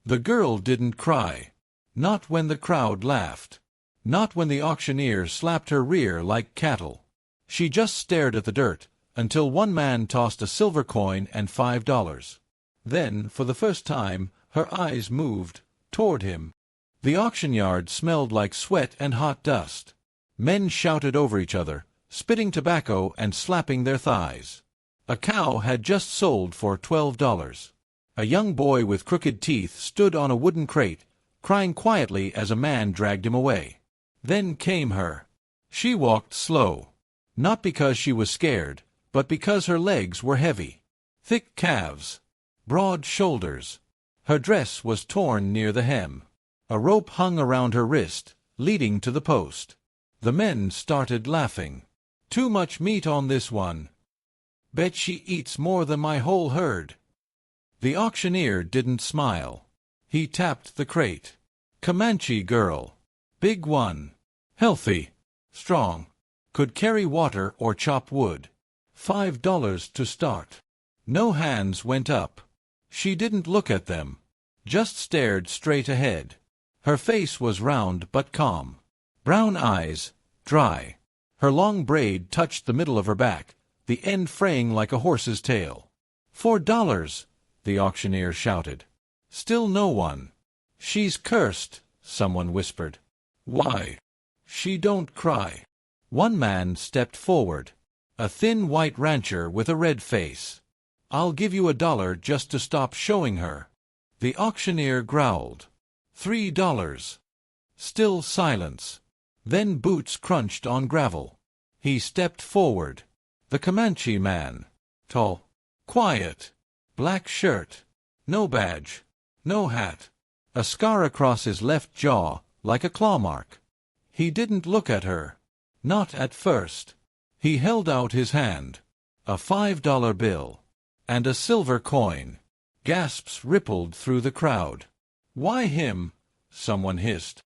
The girl didn't cry. Not when the crowd laughed. Not when the auctioneer slapped her rear like cattle. She just stared at the dirt, until one man tossed a silver coin and $5. Then, for the first time, her eyes moved toward him. The auction yard smelled like sweat and hot dust. Men shouted over each other, spitting tobacco and slapping their thighs. A cow had just sold for $12. A young boy with crooked teeth stood on a wooden crate, crying quietly as a man dragged him away. Then came her. She walked slow. Not because she was scared, but because her legs were heavy. Thick calves. Broad shoulders. Her dress was torn near the hem. A rope hung around her wrist, leading to the post. The men started laughing. "Too much meat on this one. Bet she eats more than my whole herd." The auctioneer didn't smile. He tapped the crate. "Comanche girl. Big one. Healthy. Strong. Could carry water or chop wood. $5 to start." No hands went up. She didn't look at them. Just stared straight ahead. Her face was round but calm. Brown eyes, dry. Her long braid touched the middle of her back, the end fraying like a horse's tail. $4, the auctioneer shouted. Still no one. "She's cursed," someone whispered. "Why?" "She don't cry." One man stepped forward. A thin white rancher with a red face. "I'll give you $1 just to stop showing her." The auctioneer growled. $3. Still silence. Then boots crunched on gravel. He stepped forward. The Comanche man. Tall. Quiet. Black shirt. No badge. No hat. A scar across his left jaw, like a claw mark. He didn't look at her. Not at first. He held out his hand. A $5 bill. And a silver coin. Gasps rippled through the crowd. "Why him?" someone hissed.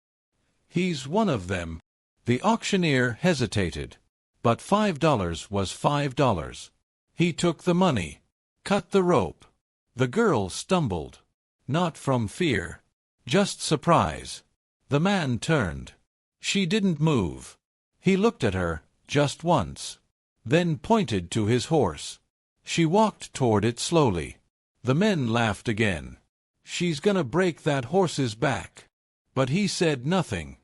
"He's one of them." The auctioneer hesitated. But $5 was $5. He took the money. Cut the rope. The girl stumbled. Not from fear. Just surprise. The man turned. She didn't move. He looked at her, just once. Then pointed to his horse. She walked toward it slowly. The men laughed again. "She's gonna break that horse's back." But he said nothing.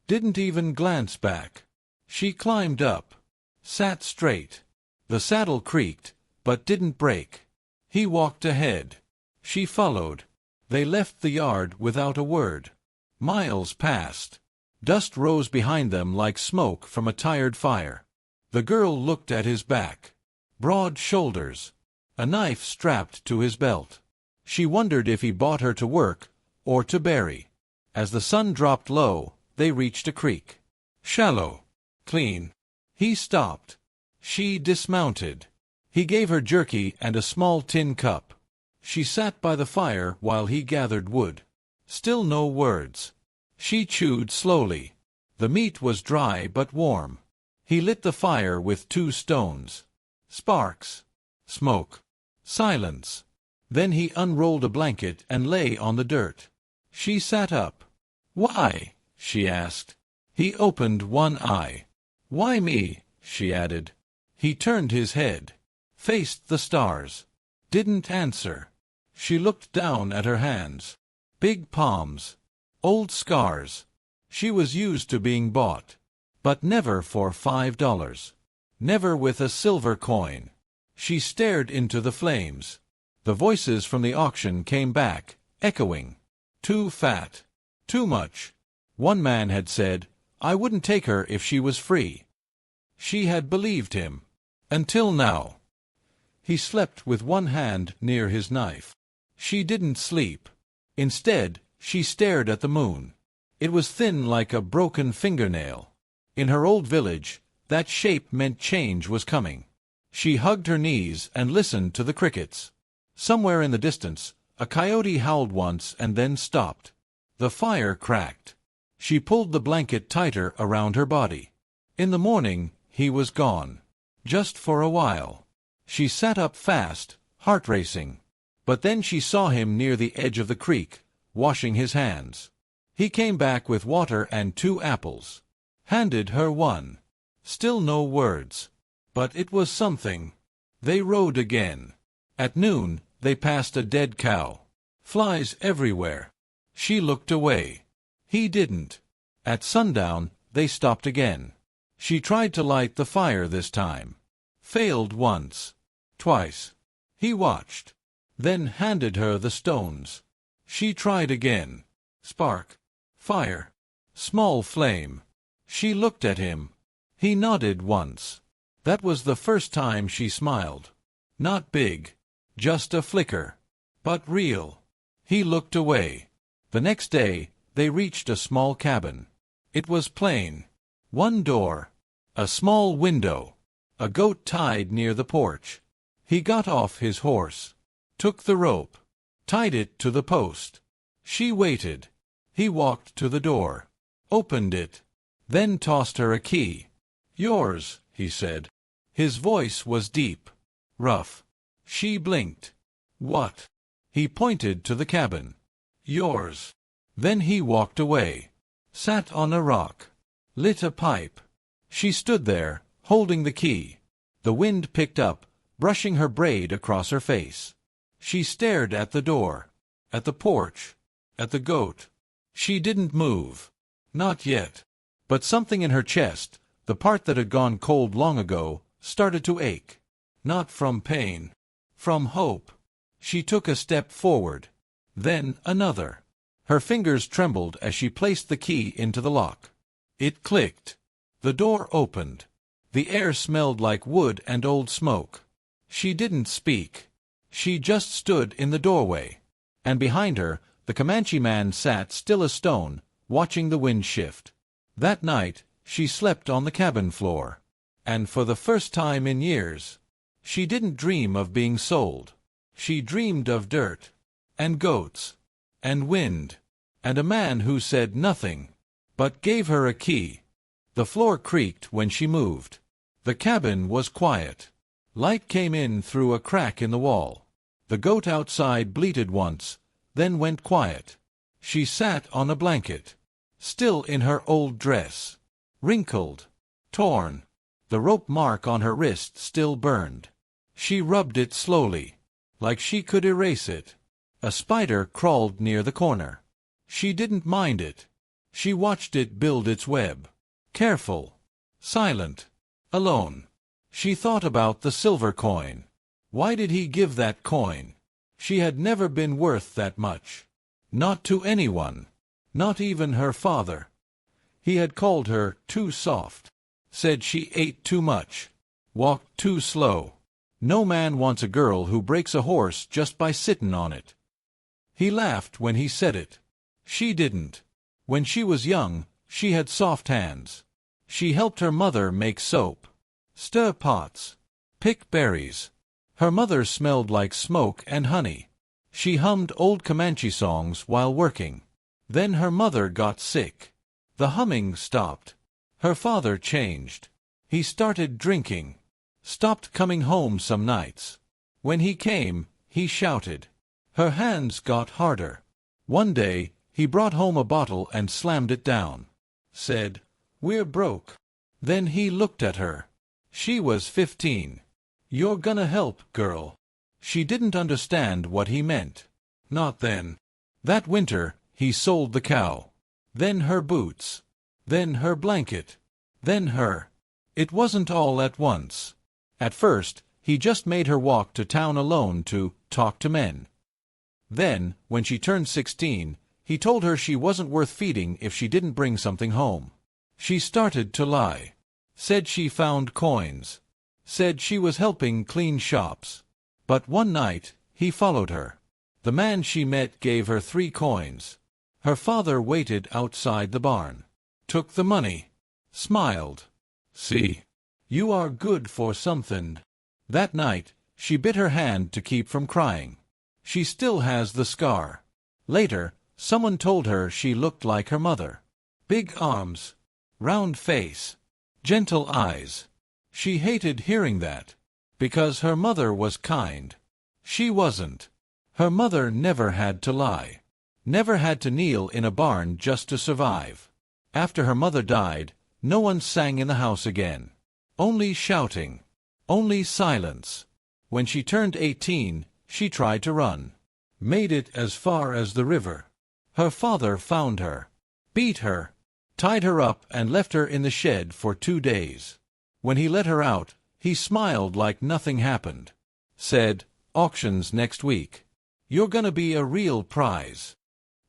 Didn't even glance back. She climbed up. Sat straight. The saddle creaked, but didn't break. He walked ahead. She followed. They left the yard without a word. Miles passed. Dust rose behind them like smoke from a tired fire. The girl looked at his back. Broad shoulders. A knife strapped to his belt. She wondered if he bought her to work or to bury. As the sun dropped low, they reached a creek. Shallow. Clean. He stopped. She dismounted. He gave her jerky and a small tin cup. She sat by the fire while he gathered wood. Still no words. She chewed slowly. The meat was dry but warm. He lit the fire with 2 stones. Sparks. Smoke. Silence. Then he unrolled a blanket and lay on the dirt. She sat up. "Why?" she asked. He opened one eye. "Why me?" she added. He turned his head. Faced the stars. Didn't answer. She looked down at her hands. Big palms. Old scars. She was used to being bought. But never for $5. Never with a silver coin. She stared into the flames. The voices from the auction came back, echoing. "Too fat. Too much." One man had said, "I wouldn't take her if she was free." She had believed him. Until now. He slept with one hand near his knife. She didn't sleep. Instead, she stared at the moon. It was thin like a broken fingernail. In her old village, that shape meant change was coming. She hugged her knees and listened to the crickets. Somewhere in the distance, a coyote howled once and then stopped. The fire cracked. She pulled the blanket tighter around her body. In the morning, he was gone. Just for a while. She sat up fast, heart racing. But then she saw him near the edge of the creek, washing his hands. He came back with water and 2 apples. Handed her one. Still no words. But it was something. They rode again. At noon, they passed a dead cow. Flies everywhere. She looked away. He didn't. At sundown, they stopped again. She tried to light the fire this time. Failed once. Twice. He watched. Then handed her the stones. She tried again. Spark. Fire. Small flame. She looked at him. He nodded once. That was the first time she smiled. Not big. Just a flicker. But real. He looked away. The next day, they reached a small cabin. It was plain. 1 door. A small window. A goat tied near the porch. He got off his horse. Took the rope. Tied it to the post. She waited. He walked to the door. Opened it. Then tossed her a key. "Yours," he said. His voice was deep. Rough. She blinked. "What?" He pointed to the cabin. "Yours." Then he walked away. Sat on a rock. Lit a pipe. She stood there, holding the key. The wind picked up, brushing her braid across her face. She stared at the door. At the porch. At the goat. She didn't move. Not yet. But something in her chest, the part that had gone cold long ago, started to ache. Not from pain. From hope. She took a step forward. Then another. Her fingers trembled as she placed the key into the lock. It clicked. The door opened. The air smelled like wood and old smoke. She didn't speak. She just stood in the doorway. And behind her, the Comanche man sat still as stone, watching the wind shift. That night, she slept on the cabin floor. And for the first time in years, she didn't dream of being sold. She dreamed of dirt, and goats, and wind, and a man who said nothing, but gave her a key. The floor creaked when she moved. The cabin was quiet. Light came in through a crack in the wall. The goat outside bleated once, then went quiet. She sat on a blanket, still in her old dress, wrinkled, torn. The rope mark on her wrist still burned. She rubbed it slowly, like she could erase it. A spider crawled near the corner. She didn't mind it. She watched it build its web. Careful, silent, alone. She thought about the silver coin. Why did he give that coin? She had never been worth that much. Not to anyone. Not even her father. He had called her too soft. Said she ate too much. Walked too slow. No man wants a girl who breaks a horse just by sittin' on it. He laughed when he said it. She didn't. When she was young, she had soft hands. She helped her mother make soap, stir pots, pick berries. Her mother smelled like smoke and honey. She hummed old Comanche songs while working. Then her mother got sick. The humming stopped. Her father changed. He started drinking. Stopped coming home some nights. When he came, he shouted. Her hands got harder. One day, he brought home a bottle and slammed it down. Said, "We're broke." Then he looked at her. She was 15. "You're gonna help, girl." She didn't understand what he meant. Not then. That winter, he sold the cow. Then her boots. Then her blanket. Then her. It wasn't all at once. At first, he just made her walk to town alone to talk to men. Then, when she turned 16, he told her she wasn't worth feeding if she didn't bring something home. She started to lie. Said she found coins. Said she was helping clean shops. But one night, he followed her. The man she met gave her 3 coins. Her father waited outside the barn. Took the money. Smiled. "See, you are good for something." That night, she bit her hand to keep from crying. She still has the scar. Later, someone told her she looked like her mother. Big arms. Round face. Gentle eyes. She hated hearing that. Because her mother was kind. She wasn't. Her mother never had to lie. Never had to kneel in a barn just to survive. After her mother died, no one sang in the house again. Only shouting. Only silence. When she turned 18, she tried to run. Made it as far as the river. Her father found her. Beat her. Tied her up and left her in the shed for 2 days. When he let her out, he smiled like nothing happened. Said, "Auctions next week. You're gonna be a real prize."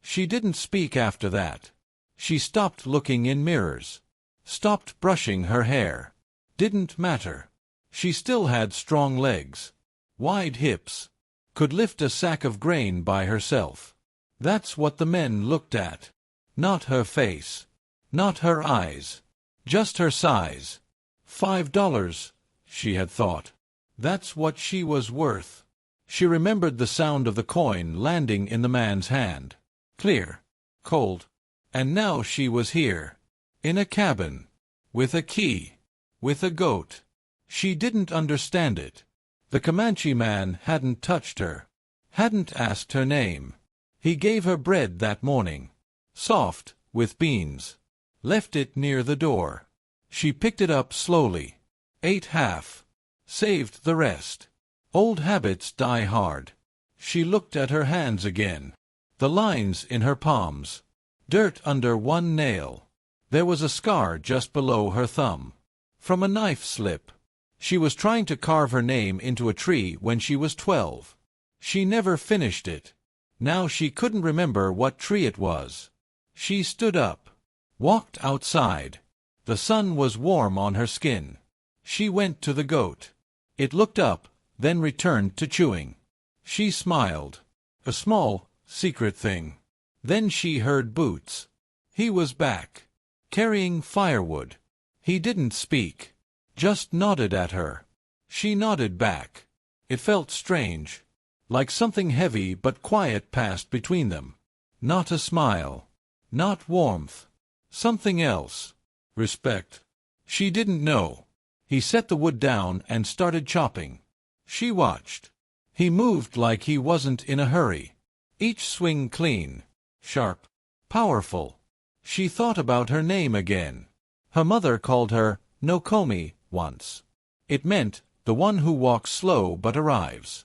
She didn't speak after that. She stopped looking in mirrors. Stopped brushing her hair. Didn't matter. She still had strong legs. Wide hips. Could lift a sack of grain by herself. That's what the men looked at. Not her face. Not her eyes. Just her size. $5, she had thought. That's what she was worth. She remembered the sound of the coin landing in the man's hand. Clear. Cold. And now she was here. In a cabin. With a key. With a goat. She didn't understand it. The Comanche man hadn't touched her. Hadn't asked her name. He gave her bread that morning. Soft, with beans. Left it near the door. She picked it up slowly. Ate half. Saved the rest. Old habits die hard. She looked at her hands again. The lines in her palms. Dirt under one nail. There was a scar just below her thumb. From a knife slip. She was trying to carve her name into a tree when she was 12. She never finished it. Now she couldn't remember what tree it was. She stood up. Walked outside. The sun was warm on her skin. She went to the goat. It looked up, then returned to chewing. She smiled. A small, secret thing. Then she heard boots. He was back. Carrying firewood. He didn't speak. Just nodded at her. She nodded back. It felt strange. Like something heavy but quiet passed between them. Not a smile. Not warmth. Something else. Respect. She didn't know. He set the wood down and started chopping. She watched. He moved like he wasn't in a hurry. Each swing clean. Sharp. Powerful. She thought about her name again. Her mother called her Nokomi once. It meant the one who walks slow but arrives.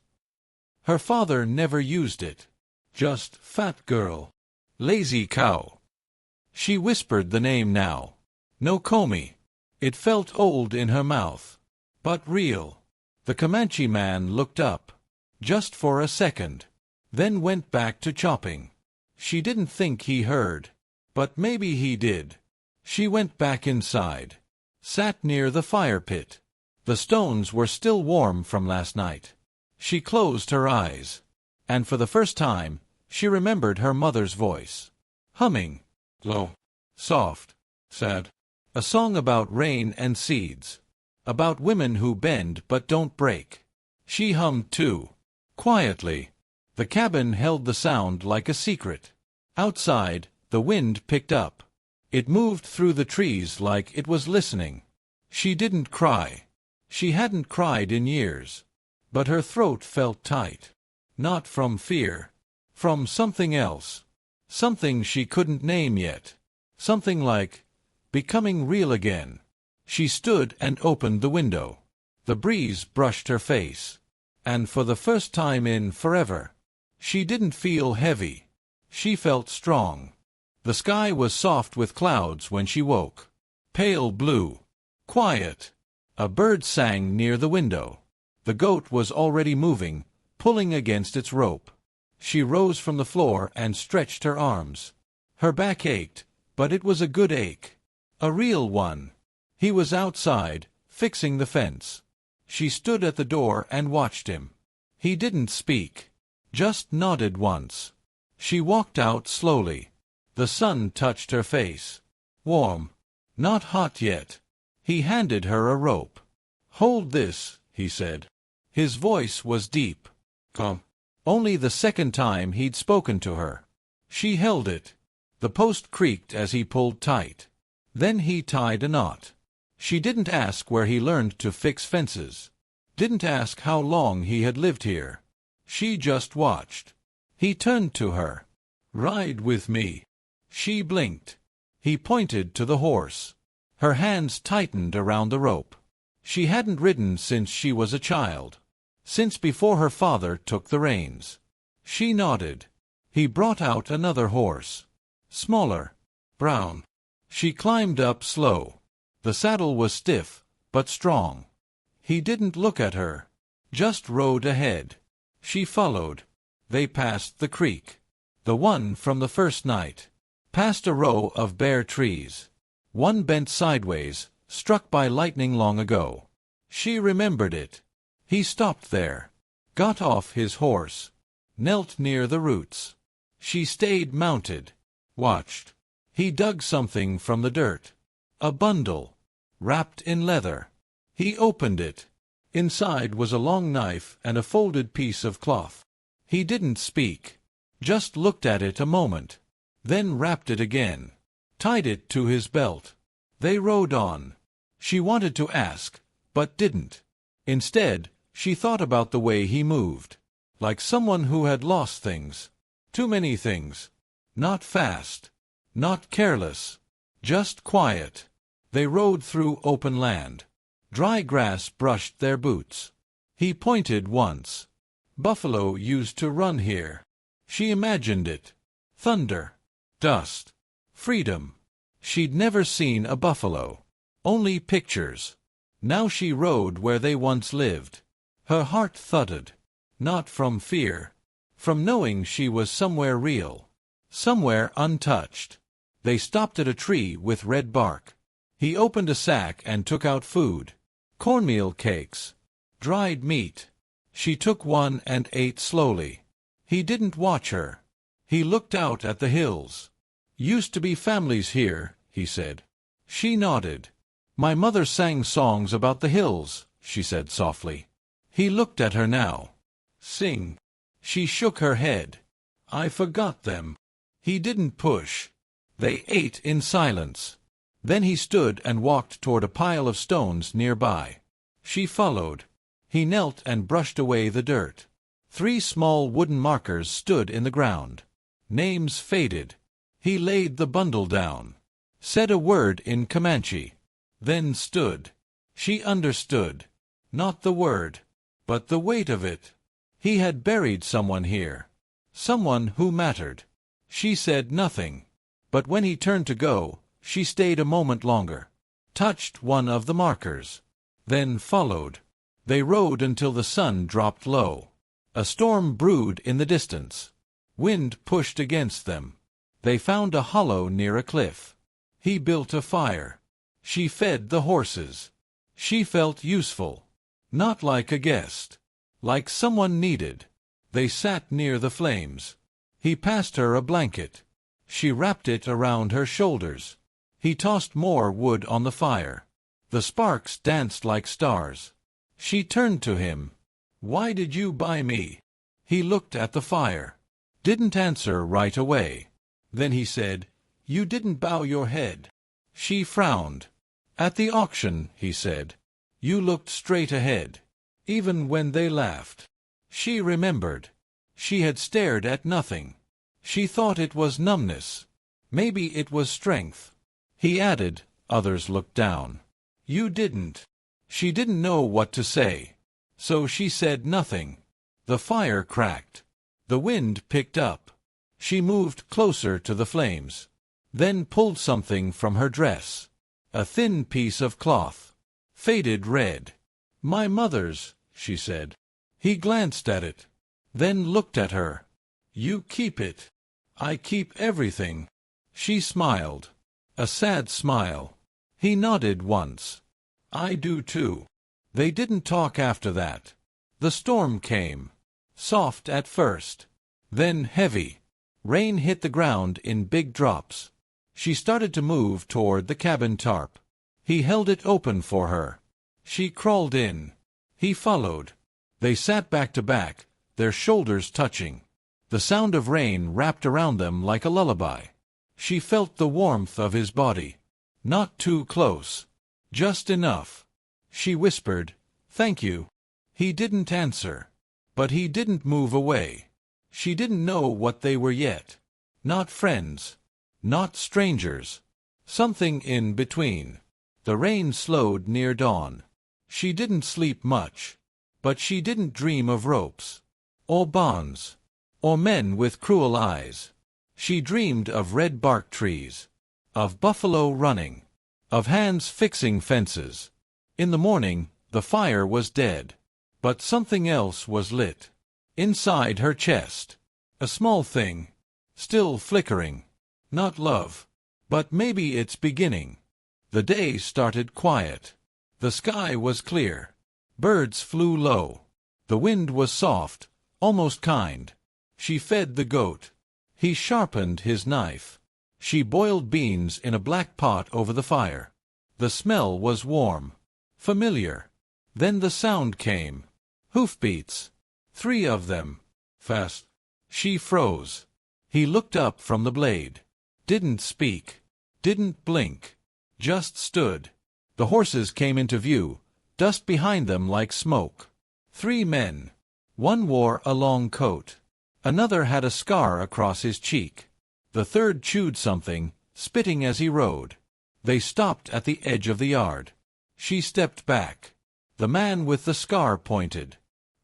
Her father never used it. Just fat girl. Lazy cow. She whispered the name now. Nokomi. It felt old in her mouth. But real. The Comanche man looked up. Just for a second. Then went back to chopping. She didn't think he heard. But maybe he did. She went back inside. Sat near the fire pit. The stones were still warm from last night. She closed her eyes. And for the first time, she remembered her mother's voice. Humming. Low. Soft. Sad. A song about rain and seeds. About women who bend but don't break. She hummed too. Quietly. The cabin held the sound like a secret. Outside, the wind picked up. It moved through the trees like it was listening. She didn't cry. She hadn't cried in years. But her throat felt tight. Not from fear. From something else. Something she couldn't name yet. Something like becoming real again. She stood and opened the window. The breeze brushed her face. And for the first time in forever, she didn't feel heavy. She felt strong. The sky was soft with clouds when she woke. Pale blue. Quiet. A bird sang near the window. The goat was already moving, pulling against its rope. She rose from the floor and stretched her arms. Her back ached, but it was a good ache. A real one. He was outside, fixing the fence. She stood at the door and watched him. He didn't speak. Just nodded once. She walked out slowly. The sun touched her face. Warm. Not hot yet. He handed her a rope. "Hold this," he said. His voice was deep. Come. Only the second time he'd spoken to her. She held it. The post creaked as he pulled tight. Then he tied a knot. She didn't ask where he learned to fix fences. Didn't ask how long he had lived here. She just watched. He turned to her. Ride with me. She blinked. He pointed to the horse. Her hands tightened around the rope. She hadn't ridden since she was a child, since before her father took the reins. She nodded. He brought out another horse. Smaller. Brown. She climbed up slow. The saddle was stiff, but strong. He didn't look at her. Just rode ahead. She followed. They passed the creek. The one from the first night. Past a row of bare trees. One bent sideways, struck by lightning long ago. She remembered it. He stopped there. Got off his horse. Knelt near the roots. She stayed mounted. Watched. He dug something from the dirt. A bundle. Wrapped in leather. He opened it. Inside was a long knife and a folded piece of cloth. He didn't speak. Just looked at it a moment. Then wrapped it again. Tied it to his belt. They rode on. She wanted to ask, but didn't. Instead, she thought about the way he moved. Like someone who had lost things. Too many things. Not fast. Not careless. Just quiet. They rode through open land. Dry grass brushed their boots. He pointed once. Buffalo used to run here. She imagined it. Thunder. Dust. Freedom. She'd never seen a buffalo. Only pictures. Now she rode where they once lived. Her heart thudded. Not from fear. From knowing she was somewhere real. Somewhere untouched. They stopped at a tree with red bark. He opened a sack and took out food. Cornmeal cakes. Dried meat. She took one and ate slowly. He didn't watch her. He looked out at the hills. Used to be families here, he said. She nodded. My mother sang songs about the hills, she said softly. He looked at her now. Sing. She shook her head. I forgot them. He didn't push. They ate in silence. Then he stood and walked toward a pile of stones nearby. She followed. He knelt and brushed away the dirt. 3 small wooden markers stood in the ground. Names faded. He laid the bundle down. Said a word in Comanche. Then stood. She understood. Not the word, but the weight of it. He had buried someone here. Someone who mattered. She said nothing. But when he turned to go, she stayed a moment longer. Touched one of the markers. Then followed. They rode until the sun dropped low. A storm brewed in the distance. Wind pushed against them. They found a hollow near a cliff. He built a fire. She fed the horses. She felt useful. Not like a guest. Like someone needed. They sat near the flames. He passed her a blanket. She wrapped it around her shoulders. He tossed more wood on the fire. The sparks danced like stars. She turned to him. Why did you buy me? He looked at the fire. Didn't answer right away. Then he said, You didn't bow your head. She frowned. At the auction, he said. You looked straight ahead. Even when they laughed. She remembered. She had stared at nothing. She thought it was numbness. Maybe it was strength. He added, Others looked down. You didn't. She didn't know what to say. So she said nothing. The fire cracked. The wind picked up. She moved closer to the flames. Then pulled something from her dress. A thin piece of cloth. Faded red. My mother's, she said. He glanced at it. Then looked at her. You keep it. I keep everything. She smiled. A sad smile. He nodded once. I do too. They didn't talk after that. The storm came. Soft at first. Then heavy. Rain hit the ground in big drops. She started to move toward the cabin tarp. He held it open for her. She crawled in. He followed. They sat back to back, their shoulders touching. The sound of rain wrapped around them like a lullaby. She felt the warmth of his body. Not too close. Just enough. She whispered, Thank you. He didn't answer. But he didn't move away. She didn't know what they were yet. Not friends. Not strangers. Something in between. The rain slowed near dawn. She didn't sleep much. But she didn't dream of ropes. Or bonds. Or men with cruel eyes. She dreamed of red bark trees. Of buffalo running. Of hands fixing fences. In the morning, the fire was dead. But something else was lit. Inside her chest. A small thing. Still flickering. Not love. But maybe it's beginning. The day started quiet. The sky was clear. Birds flew low. The wind was soft, almost kind. She fed the goat. He sharpened his knife. She boiled beans in a black pot over the fire. The smell was warm. Familiar. Then the sound came. Hoofbeats. 3 of them. Fast. She froze. He looked up from the blade. Didn't speak. Didn't blink. Just stood. The horses came into view, dust behind them like smoke. 3 men. One wore a long coat. Another had a scar across his cheek. The third chewed something, spitting as he rode. They stopped at the edge of the yard. She stepped back. The man with the scar pointed.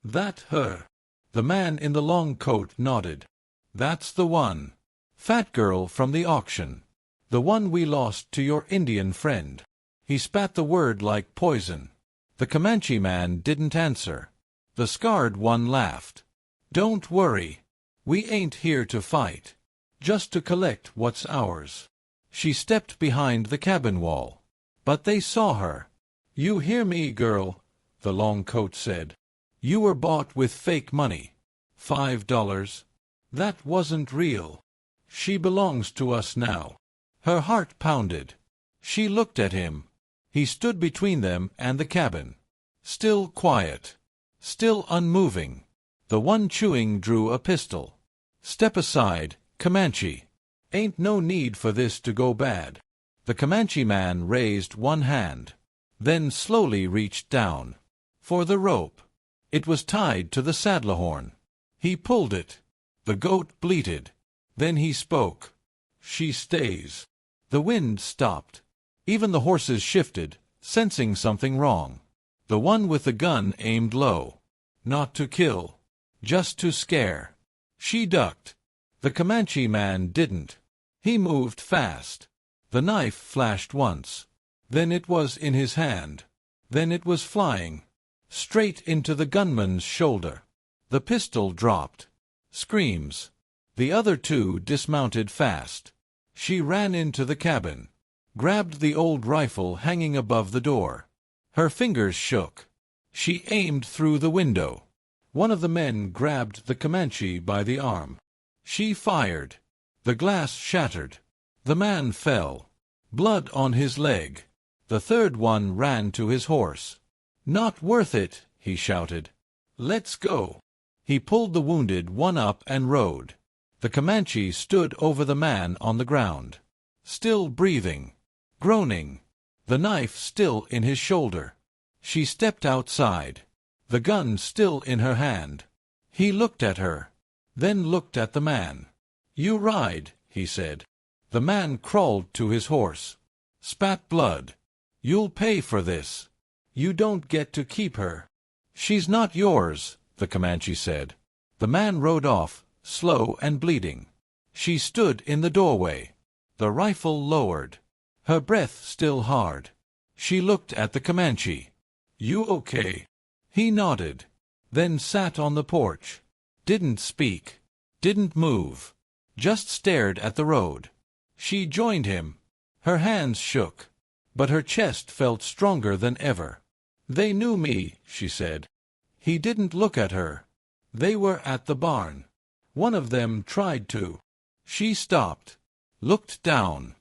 That her? The man in the long coat nodded. That's the one. Fat girl from the auction. The one we lost to your Indian friend. He spat the word like poison. The Comanche man didn't answer. The scarred one laughed. Don't worry. We ain't here to fight. Just to collect what's ours. She stepped behind the cabin wall. But they saw her. You hear me, girl, the long coat said. You were bought with fake money. $5. That wasn't real. She belongs to us now. Her heart pounded. She looked at him. He stood between them and the cabin. Still quiet. Still unmoving. The one chewing drew a pistol. Step aside, Comanche. Ain't no need for this to go bad. The Comanche man raised one hand. Then slowly reached down. For the rope. It was tied to the saddle horn. He pulled it. The goat bleated. Then he spoke. She stays. The wind stopped. Even the horses shifted, sensing something wrong. The one with the gun aimed low. Not to kill. Just to scare. She ducked. The Comanche man didn't. He moved fast. The knife flashed once. Then it was in his hand. Then it was flying. Straight into the gunman's shoulder. The pistol dropped. Screams. The other 2 dismounted fast. She ran into the cabin. Grabbed the old rifle hanging above the door. Her fingers shook. She aimed through the window. One of the men grabbed the Comanche by the arm. She fired. The glass shattered. The man fell. Blood on his leg. The third one ran to his horse. Not worth it, he shouted. Let's go. He pulled the wounded one up and rode. The Comanche stood over the man on the ground. Still breathing. Groaning. The knife still in his shoulder. She stepped outside. The gun still in her hand. He looked at her. Then looked at the man. You ride, he said. The man crawled to his horse. Spat blood. You'll pay for this. You don't get to keep her. She's not yours, the Comanche said. The man rode off, slow and bleeding. She stood in the doorway. The rifle lowered. Her breath still hard. She looked at the Comanche. You okay? He nodded. Then sat on the porch. Didn't speak. Didn't move. Just stared at the road. She joined him. Her hands shook. But her chest felt stronger than ever. They knew me, she said. He didn't look at her. They were at the barn. One of them tried to. She stopped. Looked down.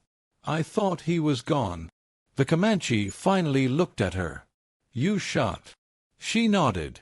I thought he was gone. The Comanche finally looked at her. You shot. She nodded.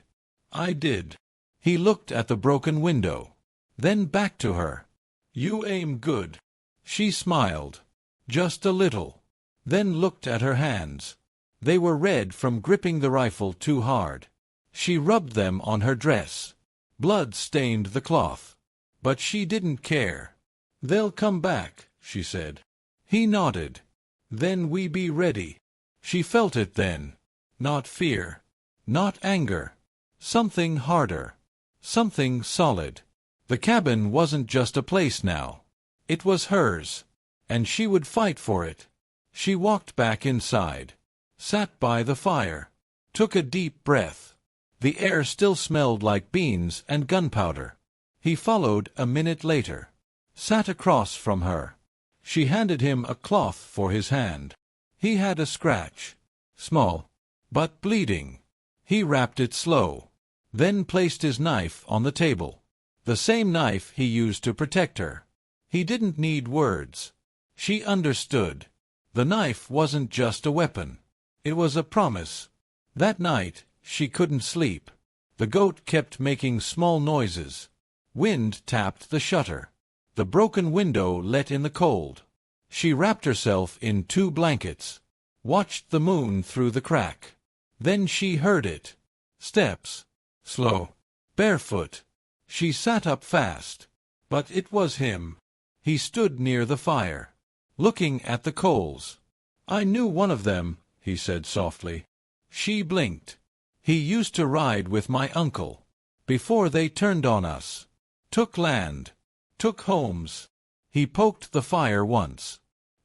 I did. He looked at the broken window. Then back to her. You aim good. She smiled. Just a little. Then looked at her hands. They were red from gripping the rifle too hard. She rubbed them on her dress. Blood stained the cloth. But she didn't care. "They'll come back," she said. He nodded. "Then we be ready." She felt it then. Not fear. Not anger. Something harder. Something solid. The cabin wasn't just a place now. It was hers. And she would fight for it. She walked back inside. Sat by the fire. Took a deep breath. The air still smelled like beans and gunpowder. He followed a minute later. Sat across from her. She handed him a cloth for his hand. He had a scratch. Small. But bleeding. He wrapped it slow. Then placed his knife on the table. The same knife he used to protect her. He didn't need words. She understood. The knife wasn't just a weapon. It was a promise. That night, she couldn't sleep. The goat kept making small noises. Wind tapped the shutter. The broken window let in the cold. She wrapped herself in 2 blankets. Watched the moon through the crack. Then she heard it. Steps. Slow. Barefoot. She sat up fast. But it was him. He stood near the fire, looking at the coals. "I knew one of them," he said softly. She blinked. "He used to ride with my uncle. Before they turned on us. Took land. Took homes. He poked the fire once.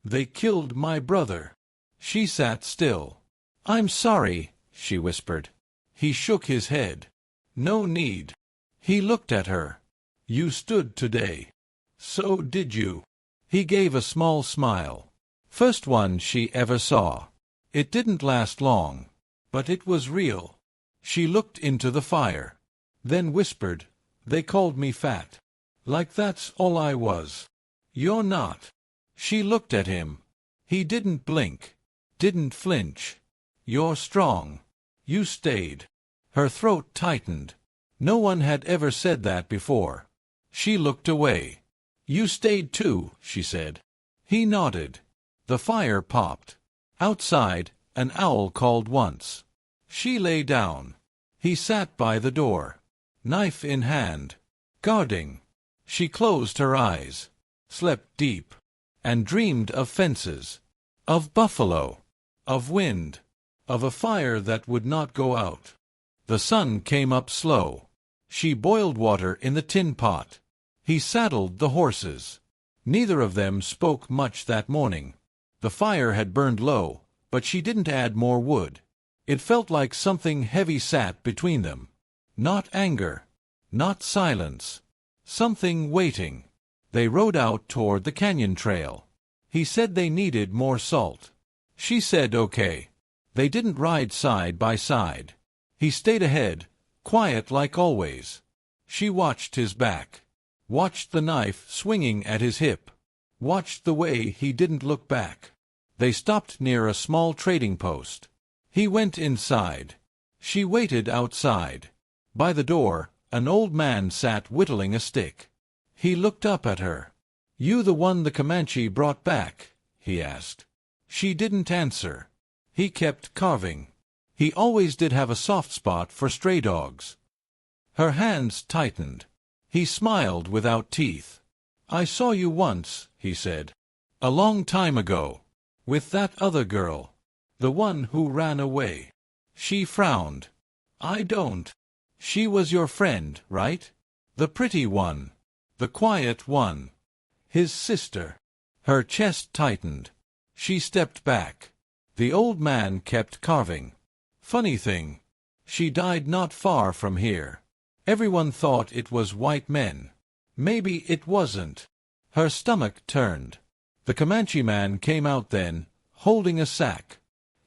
They killed my brother." She sat still. "I'm sorry," she whispered. He shook his head. "No need." He looked at her. "You stood today." "So did you." He gave a small smile. First one she ever saw. It didn't last long. But it was real. She looked into the fire. Then whispered, "They called me fat. Like that's all I was." "You're not." She looked at him. He didn't blink. Didn't flinch. "You're strong. You stayed." Her throat tightened. No one had ever said that before. She looked away. "You stayed too," she said. He nodded. The fire popped. Outside, an owl called once. She lay down. He sat by the door, knife in hand, guarding. She closed her eyes, slept deep, and dreamed of fences, of buffalo, of wind, of a fire that would not go out. The sun came up slow. She boiled water in the tin pot. He saddled the horses. Neither of them spoke much that morning. The fire had burned low, but she didn't add more wood. It felt like something heavy sat between them. Not anger, not silence. Something waiting. They rode out toward the canyon trail. He said they needed more salt. She said okay. They didn't ride side by side. He stayed ahead, quiet like always. She watched his back. Watched the knife swinging at his hip. Watched the way he didn't look back. They stopped near a small trading post. He went inside. She waited outside. By the door, an old man sat whittling a stick. He looked up at her. "You the one the Comanche brought back?" he asked. She didn't answer. He kept carving. He always did have a soft spot for stray dogs. Her hands tightened. He smiled without teeth. "I saw you once," he said. "A long time ago. With that other girl. The one who ran away." She frowned. "I don't." "She was your friend, right? The pretty one. The quiet one." "His sister." Her chest tightened. She stepped back. The old man kept carving. "Funny thing. She died not far from here. Everyone thought it was white men. Maybe it wasn't." Her stomach turned. The Comanche man came out then, holding a sack.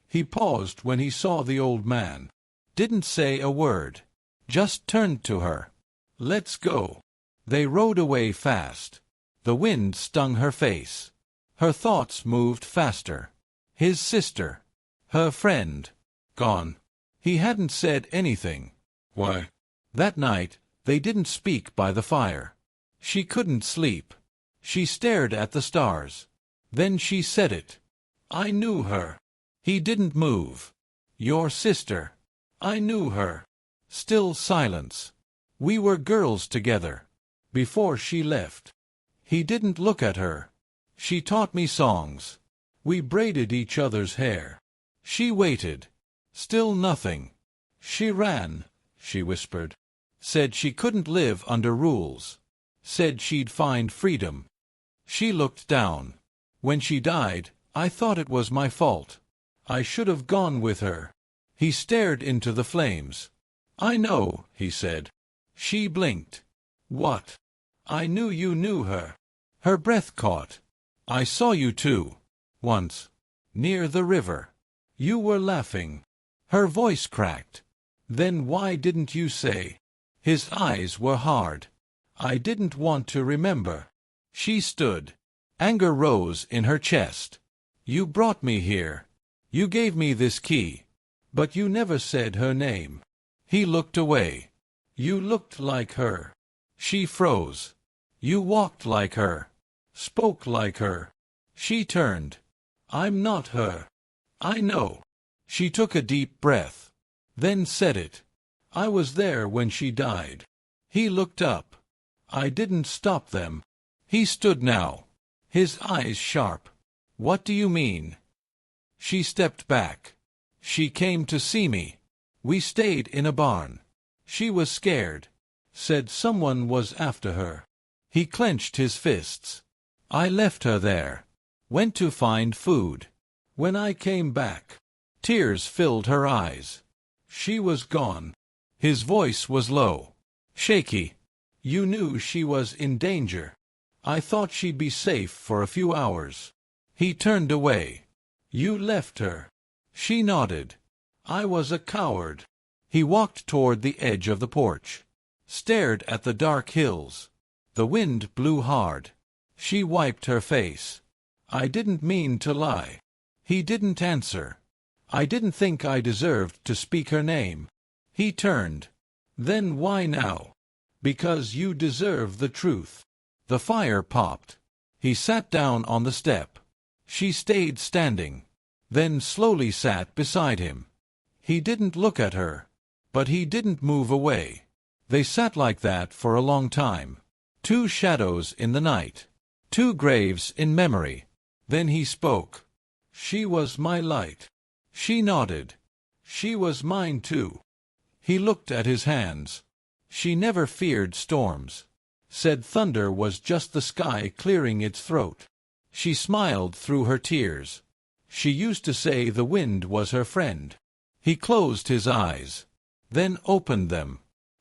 He paused when he saw the old man. Didn't say a word. Just turned to her. "Let's go." They rode away fast. The wind stung her face. Her thoughts moved faster. His sister. Her friend. Gone. He hadn't said anything. Why? That night, they didn't speak by the fire. She couldn't sleep. She stared at the stars. Then she said it. "I knew her." He didn't move. "Your sister." "I knew her." Still silence. "We were girls together. Before she left." He didn't look at her. She taught me songs. We braided each other's hair. She waited. Still nothing. She ran, she whispered. Said she couldn't live under rules. Said she'd find freedom. She looked down. When she died, I thought it was my fault. I should have gone with her. He stared into the flames. I know, he said. She blinked. What? I knew you knew her. Her breath caught. I saw you too. Once. Near the river. You were laughing. Her voice cracked. Then why didn't you say? His eyes were hard. I didn't want to remember. She stood. Anger rose in her chest. You brought me here. You gave me this key. But you never said her name. He looked away. You looked like her. She froze. You walked like her. Spoke like her. She turned. I'm not her. I know. She took a deep breath. Then said it. I was there when she died. He looked up. I didn't stop them. He stood now. His eyes sharp. What do you mean? She stepped back. She came to see me. We stayed in a barn. She was scared. Said someone was after her. He clenched his fists. I left her there. Went to find food. When I came back, tears filled her eyes. She was gone. His voice was low, shaky. You knew she was in danger. I thought she'd be safe for a few hours. He turned away. You left her. She nodded. I was a coward. He walked toward the edge of the porch. Stared at the dark hills. The wind blew hard. She wiped her face. I didn't mean to lie. He didn't answer. I didn't think I deserved to speak her name. He turned. Then why now? Because you deserve the truth. The fire popped. He sat down on the step. She stayed standing. Then slowly sat beside him. He didn't look at her. But he didn't move away. They sat like that for a long time. Two shadows in the night. Two graves in memory. Then he spoke. She was my light. She nodded. She was mine too. He looked at his hands. She never feared storms. Said thunder was just the sky clearing its throat. She smiled through her tears. She used to say the wind was her friend. He closed his eyes. Then opened them.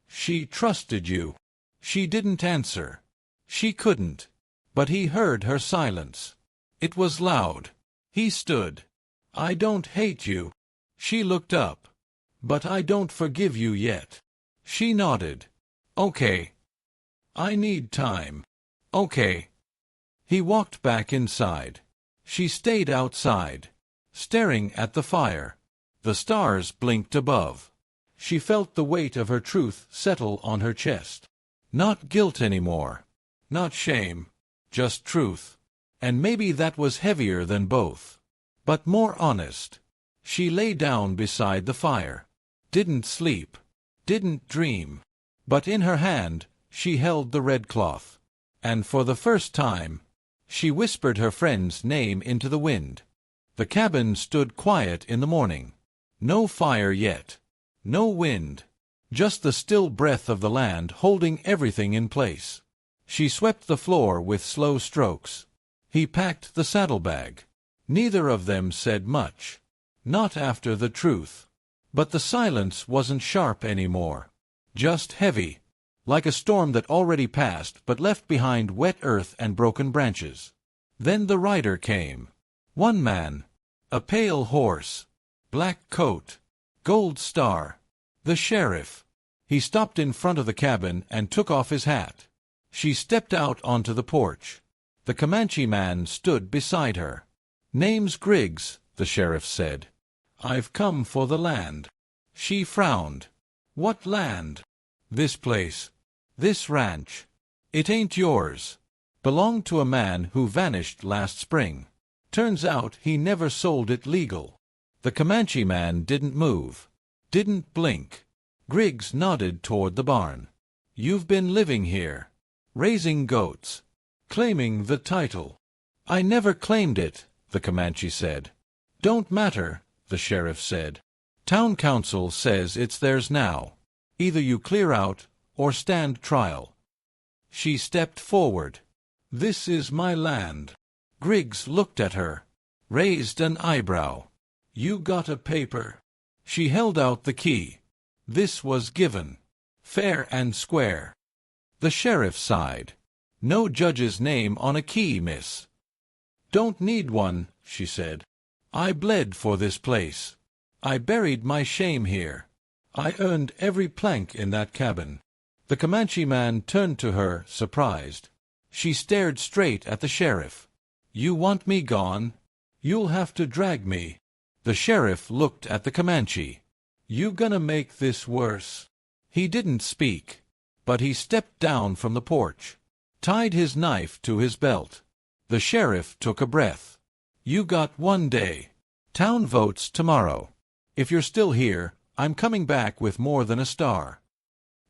She trusted you. She didn't answer. She couldn't. But he heard her silence. It was loud. He stood. I don't hate you. She looked up. But I don't forgive you yet. She nodded. Okay. I need time. Okay. He walked back inside. She stayed outside, staring at the fire. The stars blinked above. She felt the weight of her truth settle on her chest. Not guilt anymore. Not shame. Just truth. And maybe that was heavier than both. But more honest. She lay down beside the fire. Didn't sleep. Didn't dream. But in her hand, she held the red cloth. And for the first time, she whispered her friend's name into the wind. The cabin stood quiet in the morning. No fire yet. No wind. Just the still breath of the land holding everything in place. She swept the floor with slow strokes. He packed the saddlebag. Neither of them said much. Not after the truth. But the silence wasn't sharp anymore. Just heavy. Like a storm that already passed but left behind wet earth and broken branches. Then the rider came. One man. A pale horse. Black coat. Gold star. The sheriff. He stopped in front of the cabin and took off his hat. She stepped out onto the porch. The Comanche man stood beside her. Name's Griggs, the sheriff said. I've come for the land. She frowned. What land? This place. This ranch. It ain't yours. Belonged to a man who vanished last spring. Turns out he never sold it legal. The Comanche man didn't move. Didn't blink. Griggs nodded toward the barn. You've been living here. Raising goats. claiming the title. I never claimed it, the Comanche said. Don't matter, the sheriff said. Town council says it's theirs now. Either you clear out or stand trial. She stepped forward. This is my land. Griggs looked at her, raised an eyebrow. You got a paper. She held out the key. This was given. Fair and square. The sheriff sighed. No judge's name on a key, miss. Don't need one, she said. I bled for this place. I buried my shame here. I earned every plank in that cabin. The Comanche man turned to her, surprised. She stared straight at the sheriff. You want me gone? You'll have to drag me. The sheriff looked at the Comanche. You gonna make this worse? He didn't speak, but he stepped down from the porch, tied his knife to his belt. The sheriff took a breath. You got 1 day. Town votes tomorrow. If you're still here, I'm coming back with more than a star.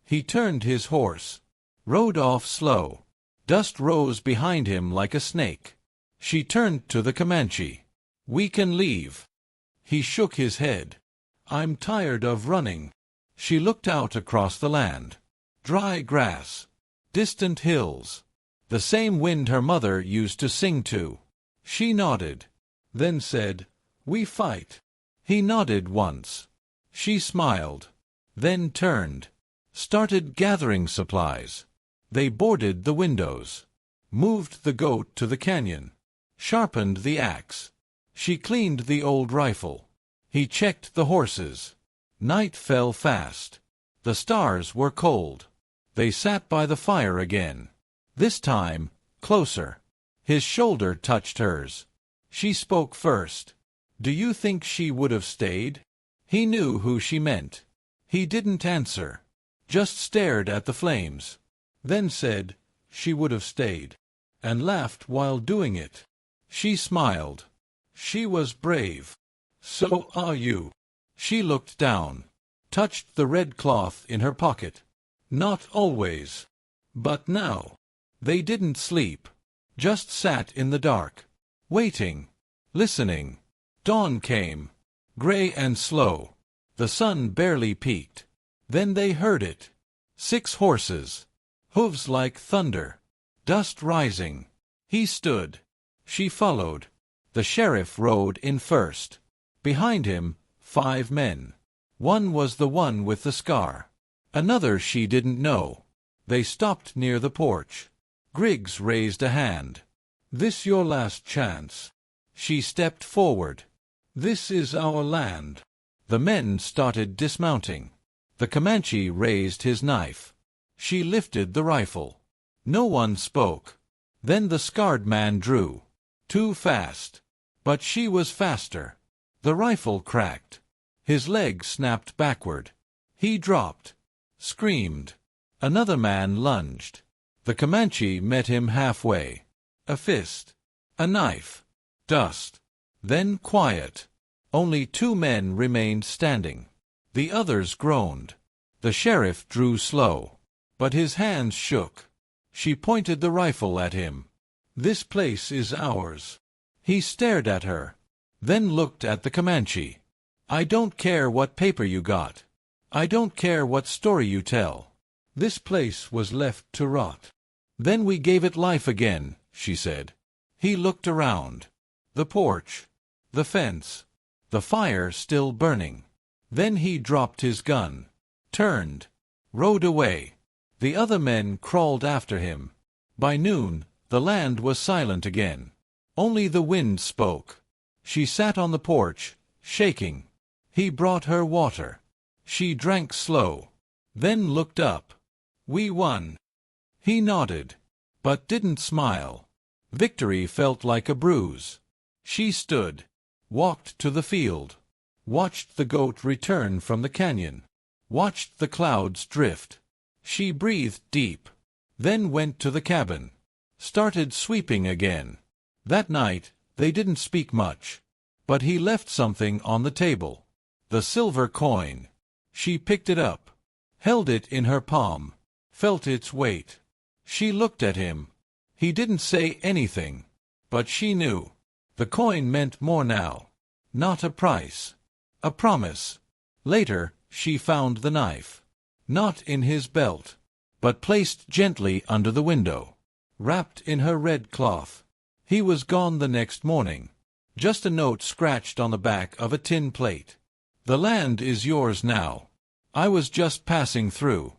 He turned his horse, rode off slow. Dust rose behind him like a snake. She turned to the Comanche. We can leave. He shook his head. I'm tired of running. She looked out across the land. Dry grass. Distant hills. The same wind her mother used to sing to. She nodded, then said, We fight. He nodded once. She smiled, then turned, started gathering supplies. They boarded the windows, moved the goat to the canyon, sharpened the axe. She cleaned the old rifle. He checked the horses. Night fell fast. The stars were cold. They sat by the fire again. This time, closer. His shoulder touched hers. She spoke first. Do you think she would have stayed? He knew who she meant. He didn't answer, just stared at the flames, then said, She would have stayed, and laughed while doing it. She smiled. She was brave. So are you. She looked down, touched the red cloth in her pocket. Not always. But now. They didn't sleep, just sat in the dark, waiting, listening. Dawn came, gray and slow. The sun barely peaked. Then they heard it. 6 horses. Hooves like thunder. Dust rising. He stood. She followed. The sheriff rode in first. Behind him, 5 men. One was the one with the scar. Another she didn't know. They stopped near the porch. Griggs raised a hand. This your last chance. She stepped forward. This is our land. The men started dismounting. The Comanche raised his knife. She lifted the rifle. No one spoke. Then the scarred man drew. Too fast. But she was faster. The rifle cracked. His leg snapped backward. He dropped. Screamed. Another man lunged. The Comanche met him halfway. A fist. A knife. Dust. Then quiet. Only 2 men remained standing. The others groaned. The sheriff drew slow, but his hands shook. She pointed the rifle at him. This place is ours. He stared at her, then looked at the Comanche. I don't care what paper you got. I don't care what story you tell. This place was left to rot. Then we gave it life again, she said. He looked around. The porch. The fence. The fire still burning. Then he dropped his gun, turned, rode away. The other men crawled after him. By noon, the land was silent again. Only the wind spoke. She sat on the porch, shaking. He brought her water. She drank slow, then looked up. We won. He nodded, but didn't smile. Victory felt like a bruise. She stood, walked to the field, watched the goat return from the canyon, watched the clouds drift. She breathed deep, then went to the cabin, started sweeping again. That night, they didn't speak much, but he left something on the table. The silver coin. She picked it up, held it in her palm, felt its weight. She looked at him. He didn't say anything, but she knew. The coin meant more now. Not a price. A promise. Later, she found the knife. Not in his belt, but placed gently under the window, wrapped in her red cloth. He was gone the next morning. Just a note scratched on the back of a tin plate. The land is yours now. I was just passing through.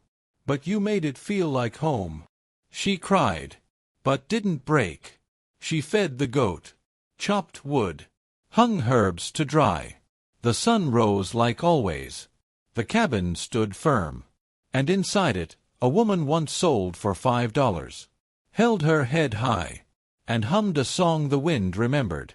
But you made it feel like home. She cried, but didn't break. She fed the goat, chopped wood, hung herbs to dry. The sun rose like always. The cabin stood firm. And inside it, a woman once sold for $5, held her head high, and hummed a song the wind remembered.